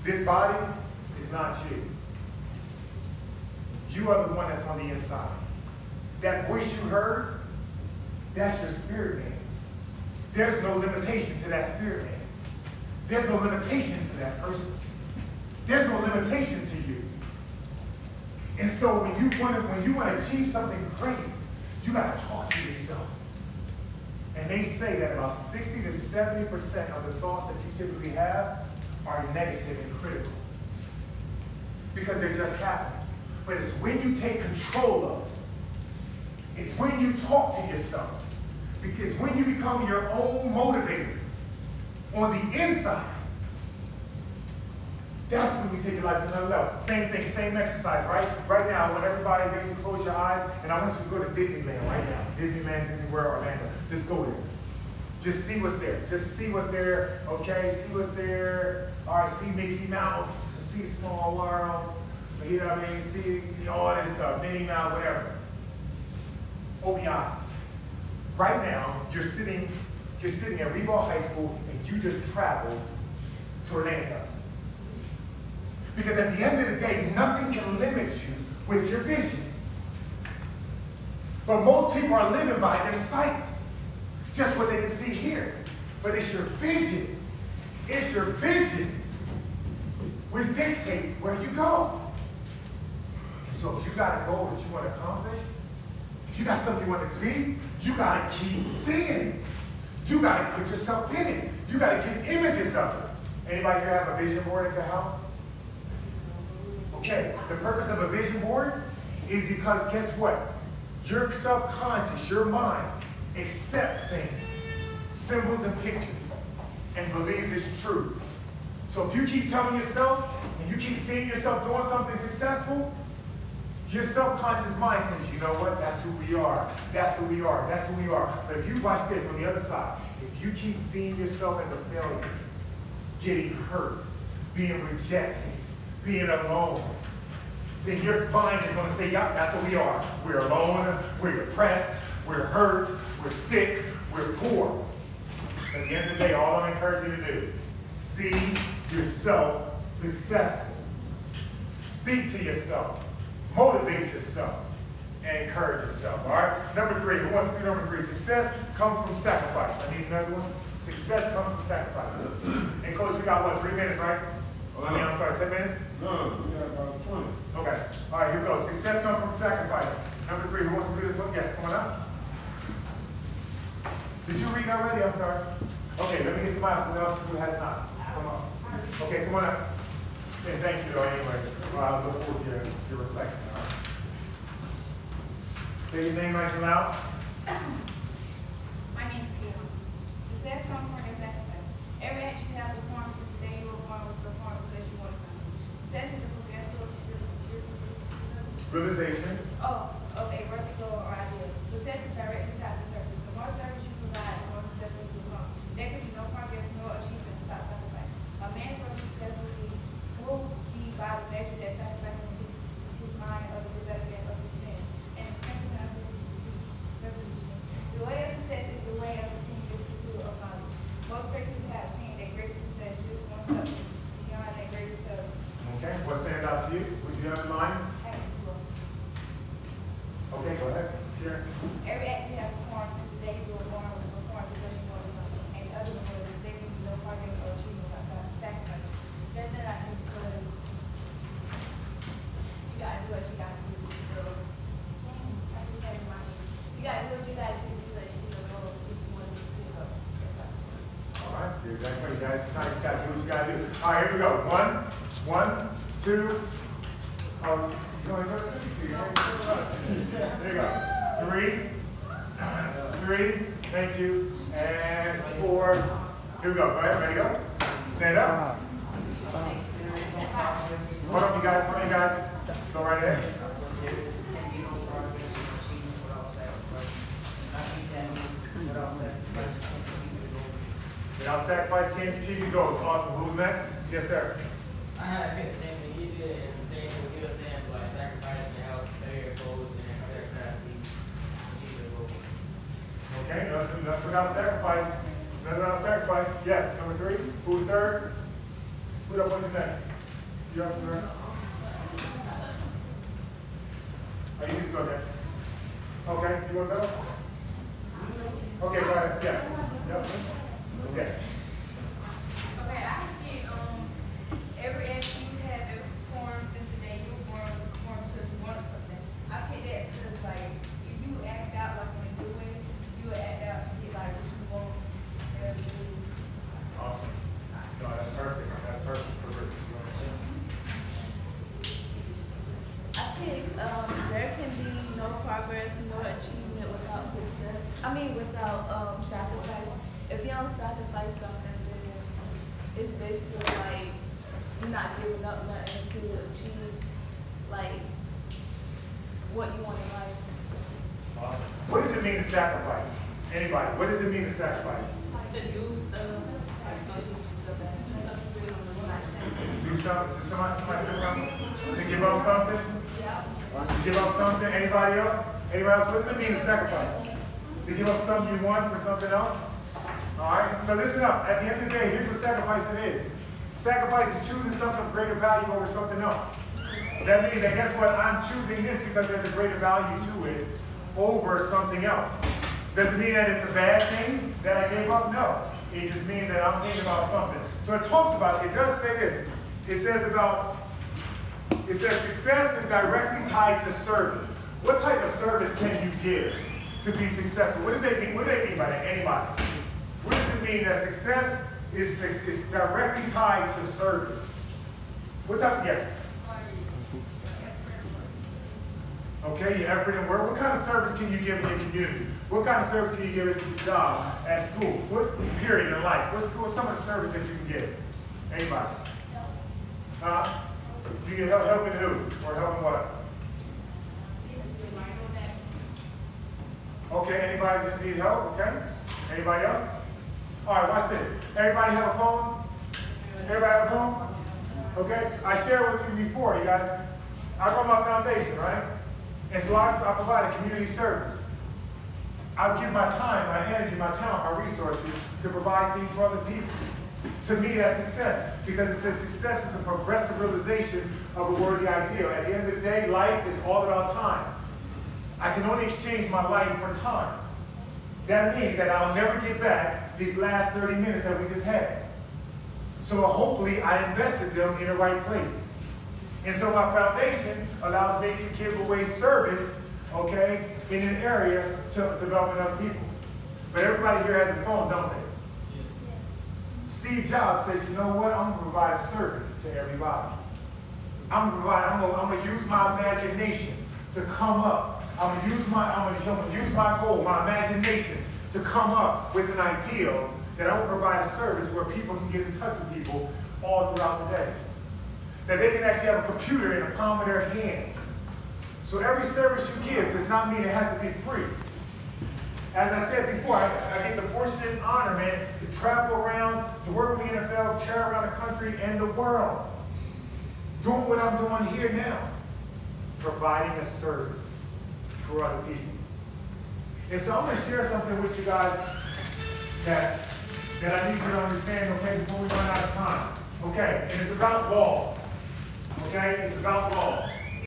This body is not you. You are the one that's on the inside. That voice you heard, that's your spirit man. There's no limitation to that spirit man. There's no limitation to that person. There's no limitation to you. And so when you want to achieve something great, you got to talk to yourself. And they say that about 60 to 70% of the thoughts that you typically have are negative and critical. Because they're just happening. But it's when you take control of it. It's when you talk to yourself. Because when you become your own motivator on the inside, that's when you take your life to another level. Same thing, same exercise, right? Right now, I want everybody to basically close your eyes, and I want you to go to Disneyland right now. Disneyland, Disney World, Orlando. Just go there. Just see what's there. Just see what's there, okay? See what's there. All right, see Mickey Mouse. See Small World. You know what I mean? See all this stuff. Minnie Mouse, whatever. Open your eyes. Right now, you're sitting at Reebok High School, and you just traveled to Orlando. Because at the end of the day, nothing can limit you with your vision. But most people are living by their sight. Just what they can see here. But it's your vision. It's your vision which dictates where you go. And so if you got a goal that you want to accomplish, if you got something you want to be, you got to keep seeing it. You got to put yourself in it. You got to get images of it. Anybody here have a vision board at the house? Okay, the purpose of a vision board is because guess what? Your subconscious, your mind, accepts things, symbols and pictures, and believes it's true. So if you keep telling yourself, and you keep seeing yourself doing something successful, your subconscious mind says, you know what, that's who we are, that's who we are, that's who we are. But if you watch this on the other side, if you keep seeing yourself as a failure, getting hurt, being rejected, being alone, then your mind is going to say, yeah, that's what we are. We're alone, we're depressed, we're hurt, we're sick, we're poor. At the end of the day, all I'm encouraging you to do, see yourself successful. Speak to yourself. Motivate yourself. And encourage yourself, all right? Number 3, who wants to do number 3? Success comes from sacrifice. I need another one. Success comes from sacrifice. And Coach, we got what, 3 minutes, right? I'm sorry, 10 minutes? No, we got about 20. Okay. All right, here we go. Success comes from sacrifice. Number 3, who wants to do this one? Yes, come on up. Did you read already? I'm sorry. Okay, let me get somebody else who has not. Come on. Okay, come on up. And thank you, though, anyway. I look forward to your reflection. All right. Say your name nice and loud. My name is Gail. Success comes from your sacrifice. Every action you have performed since the day you were born was performed because you wanted something. Success is a progressive realization of a worthy goal or idea. Success is directly tied to service. The more service you provide, the more successful you become. There can be no progress, no achievement without sacrifice. A man's worth of success will be by the measure that sacrifice in his mind of the development of his men and the strengthening of his resolution. The way of success is the way of continuous pursuit of knowledge. Most great people have attained their greatest success just one step beyond their greatest goal. Okay, what stands out to you? Would you have in mind? Having to grow. Okay, go ahead. Share. Every act you have performed since the day you were born was performed because you wanted something. And the other one was there can be no progress or achievement without sacrifice. That's not I think because you gotta do what you gotta do. So I just had in mind. You gotta do what you gotta do so that you can know if you want to get to your goal. That's what I said. All right, you're exactly right, guys. Now you just gotta do what you gotta do. All right, here we go. One, two. You want to go? There you go. 3. Thank you. And 4. Here we go. Go ahead. Ready to go? Stand up. Hold up, you guys. Go right ahead. Without sacrifice, can't achieve your goals. Awesome. Who's next? Yes, sir. I had to pick the same thing you did and the same thing you were saying, like sacrifice and help failure goals and other strategies achieve the goal. Okay, nothing without sacrifice. Nothing without sacrifice. Yes, number 3. Who's third? Who that wants next? You up there? Oh, you just go next. Okay, you want to go? Okay, go ahead. Yes. Yep. Yes. Okay, I get every action you have ever performed since the day you were born was performed because you wanted something. I pick that because like if you act out like in a good way, you will act out and get like what you want. Awesome. No, that's perfect. That's perfect. I think there can be no progress, no achievement without success. I mean, without sacrifice. If you don't sacrifice something, then it's basically like you're not giving up nothing to achieve like what you want in life. Awesome. What does it mean to sacrifice? Anybody? What does it mean to sacrifice? To do Do something? Somebody say something? To give up something? Yeah. To give up something? Anybody else? Anybody else? What does it mean to sacrifice? To give up something you want for something else? Alright? So listen up. At the end of the day, here's what sacrifice it is. Sacrifice is choosing something of greater value over something else. That means that guess what? I'm choosing this because there's a greater value to it over something else. Does it mean that it's a bad thing that I gave up? No. It just means that I'm thinking about something. So it talks about, it does say this. It says success is directly tied to service. What type of service can you give to be successful? What does that mean? What do they mean by that? Anybody? What does it mean that success is directly tied to service? What type? Yes. Okay, your effort and work. What kind of service can you give in your community? What kind of service can you give at your job, at school? What period in life? What's some of the service that you can give? Anybody? You can helping who? Or helping what? Okay, anybody just need help? Okay. Anybody else? All right, watch this. Everybody have a phone? Everybody have a phone? Okay. I shared with you before, you guys. I run my foundation, right? And so I provide a community service. I give my time, my energy, my talent, my resources to provide things for other people. To me, that's success, because it says success is a progressive realization of a worthy ideal. At the end of the day, life is all about time. I can only exchange my life for time. That means that I'll never get back these last 30 minutes that we just had. So hopefully I invested them in the right place. And so my foundation allows me to give away service, okay, in an area to developing other people. But everybody here has a phone, don't they? Steve Jobs says, you know what? I'm going to provide a service to everybody. I'm going to use my imagination to come up. I'm going to use my goal, my imagination to come up with an ideal that I will provide a service where people can get in touch with people all throughout the day. That they can actually have a computer in the palm of their hands. So every service you give does not mean it has to be free. As I said before, I get the fortunate honor, man, to travel around, to work with the NFL, chair around the country and the world. Doing what I'm doing here now. Providing a service for other people. And so I'm going to share something with you guys that I need you to understand, okay, before we run out of time. Okay, and it's about walls. Okay, it's about walls.